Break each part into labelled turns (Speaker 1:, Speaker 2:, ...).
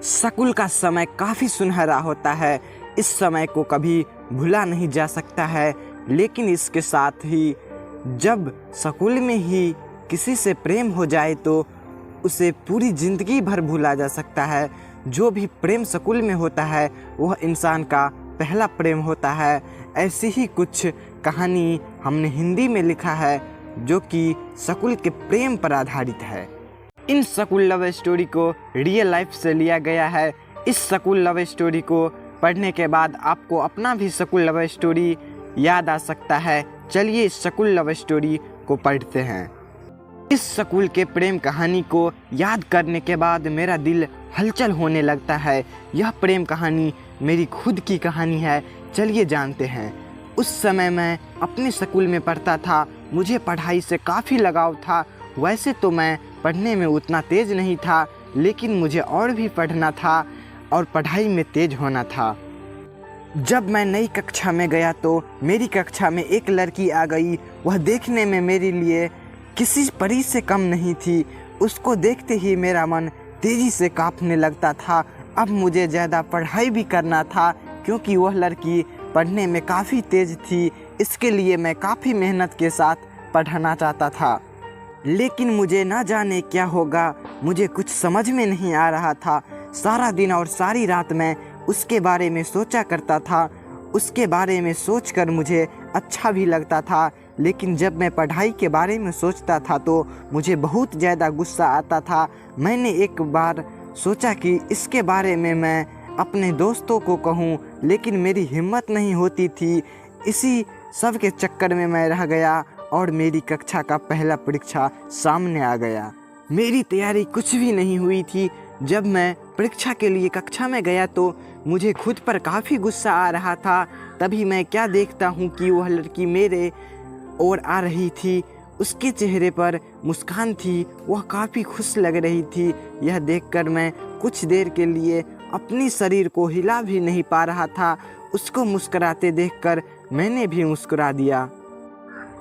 Speaker 1: School का समय काफ़ी सुनहरा होता है। इस समय को कभी भूला नहीं जा सकता है। लेकिन इसके साथ ही जब स्कूल में ही किसी से प्रेम हो जाए तो उसे पूरी ज़िंदगी भर भूला जा सकता है। जो भी प्रेम स्कूल में होता है वह इंसान का पहला प्रेम होता है। ऐसी ही कुछ कहानी हमने हिंदी में लिखा है जो कि स्कूल के प्रेम पर आधारित है। इन स्कूल लव स्टोरी को रियल लाइफ से लिया गया है। इस स्कूल लव स्टोरी को पढ़ने के बाद आपको अपना भी स्कूल लव स्टोरी याद आ सकता है। चलिए इस स्कूल लव स्टोरी को पढ़ते हैं। इस स्कूल के प्रेम कहानी को याद करने के बाद मेरा दिल हलचल होने लगता है। यह प्रेम कहानी मेरी खुद की कहानी है। चलिए जानते हैं। उस समय मैं अपने स्कूल में पढ़ता था। मुझे पढ़ाई से काफ़ी लगाव था। वैसे तो मैं पढ़ने में उतना तेज़ नहीं था, लेकिन मुझे और भी पढ़ना था और पढ़ाई में तेज़ होना था। जब मैं नई कक्षा में गया तो मेरी कक्षा में एक लड़की आ गई। वह देखने में मेरे लिए किसी परी से कम नहीं थी। उसको देखते ही मेरा मन तेज़ी से काँपने लगता था। अब मुझे ज़्यादा पढ़ाई भी करना था क्योंकि वह लड़की पढ़ने में काफ़ी तेज़ थी। इसके लिए मैं काफ़ी मेहनत के साथ पढ़ना चाहता था, लेकिन मुझे ना जाने क्या होगा। मुझे कुछ समझ में नहीं आ रहा था। सारा दिन और सारी रात मैं उसके बारे में सोचा करता था। उसके बारे में सोचकर मुझे अच्छा भी लगता था, लेकिन जब मैं पढ़ाई के बारे में सोचता था तो मुझे बहुत ज़्यादा गुस्सा आता था। मैंने एक बार सोचा कि इसके बारे में मैं अपने दोस्तों को कहूं, लेकिन मेरी हिम्मत नहीं होती थी। इसी सब के चक्कर में मैं रह गया और मेरी कक्षा का पहला परीक्षा सामने आ गया। मेरी तैयारी कुछ भी नहीं हुई थी। जब मैं परीक्षा के लिए कक्षा में गया तो मुझे खुद पर काफ़ी गुस्सा आ रहा था। तभी मैं क्या देखता हूँ कि वह लड़की मेरे ओर आ रही थी। उसके चेहरे पर मुस्कान थी। वह काफ़ी खुश लग रही थी। यह देखकर मैं कुछ देर के लिए अपनी शरीर को हिला भी नहीं पा रहा था। उसको मुस्कुराते देखकर मैंने भी मुस्कुरा दिया।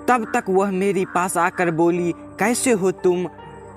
Speaker 1: तब तक वह मेरे पास आकर बोली, कैसे हो तुम?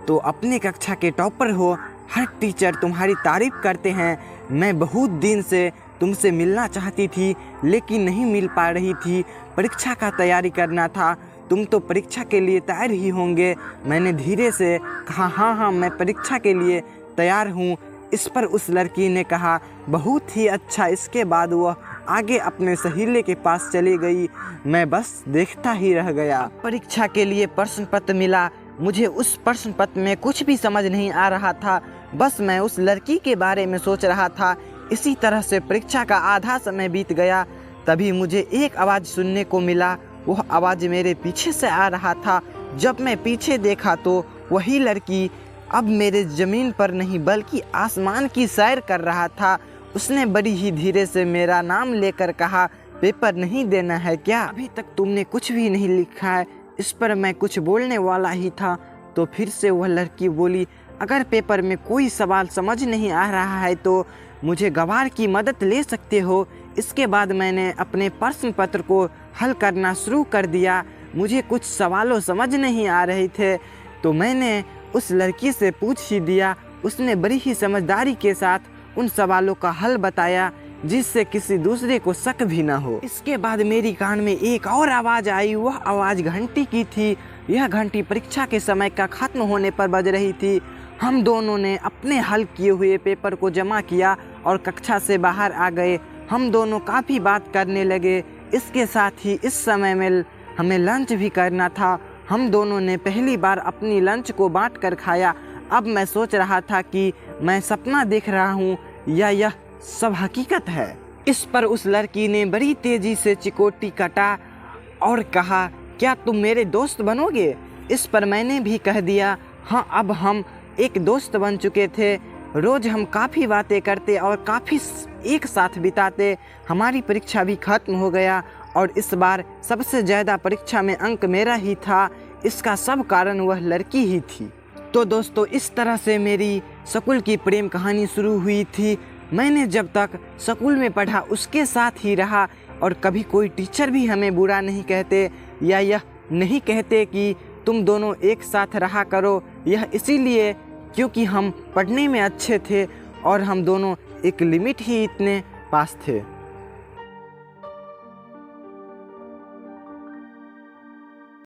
Speaker 1: तो अपने कक्षा के टॉपर हो। हर टीचर तुम्हारी तारीफ करते हैं। मैं बहुत दिन से तुमसे मिलना चाहती थी, लेकिन नहीं मिल पा रही थी। परीक्षा का तैयारी करना था। तुम तो परीक्षा के लिए तैयार ही होंगे। मैंने धीरे से कहा, हाँ मैं परीक्षा के लिए तैयार हूँ। इस पर उस लड़की ने कहा, बहुत ही अच्छा। इसके बाद वह आगे अपने सहेली के पास चली गई। मैं बस देखता ही रह गया। परीक्षा के लिए प्रश्न पत्र मिला। मुझे उस प्रश्न पत्र में कुछ भी समझ नहीं आ रहा था। बस मैं उस लड़की के बारे में सोच रहा था। इसी तरह से परीक्षा का आधा समय बीत गया। तभी मुझे एक आवाज़ सुनने को मिला। वह आवाज़ मेरे पीछे से आ रहा था। जब मैं पीछे देखा तो वही लड़की अब मेरे ज़मीन पर नहीं बल्कि आसमान की सैर कर रहा था। उसने बड़ी ही धीरे से मेरा नाम लेकर कहा, पेपर नहीं देना है क्या? अभी तक तुमने कुछ भी नहीं लिखा है। इस पर मैं कुछ बोलने वाला ही था तो फिर से वह लड़की बोली, अगर पेपर में कोई सवाल समझ नहीं आ रहा है तो मुझे गवार की मदद ले सकते हो। इसके बाद मैंने अपने प्रश्न पत्र को हल करना शुरू कर दिया। मुझे कुछ सवालों समझ नहीं आ रहे थे तो मैंने उस लड़की से पूछ ही दिया। उसने बड़ी ही समझदारी के साथ उन सवालों का हल बताया, जिससे किसी दूसरे को शक भी ना हो। इसके बाद मेरी कान में एक और आवाज़ आई। वह आवाज़ घंटी की थी। यह घंटी परीक्षा के समय का खत्म होने पर बज रही थी। हम दोनों ने अपने हल किए हुए पेपर को जमा किया और कक्षा से बाहर आ गए। हम दोनों काफ़ी बात करने लगे। इसके साथ ही इस समय में हमें लंच भी करना था। हम दोनों ने पहली बार अपनी लंच को बांट कर खाया। अब मैं सोच रहा था कि मैं सपना देख रहा हूँ या यह सब हकीकत है। इस पर उस लड़की ने बड़ी तेज़ी से चिकोटी काटा और कहा, क्या तुम मेरे दोस्त बनोगे? इस पर मैंने भी कह दिया, हाँ अब हम एक दोस्त बन चुके थे। रोज़ हम काफ़ी बातें करते और काफ़ी एक साथ बिताते। हमारी परीक्षा भी खत्म हो गया और इस बार सबसे ज़्यादा परीक्षा में अंक मेरा ही था। इसका सब कारण वह लड़की ही थी। तो दोस्तों, इस तरह से मेरी स्कूल की प्रेम कहानी शुरू हुई थी। मैंने जब तक स्कूल में पढ़ा उसके साथ ही रहा और कभी कोई टीचर भी हमें बुरा नहीं कहते या यह नहीं कहते कि तुम दोनों एक साथ रहा करो। यह इसीलिए क्योंकि हम पढ़ने में अच्छे थे और हम दोनों एक लिमिट ही इतने पास थे।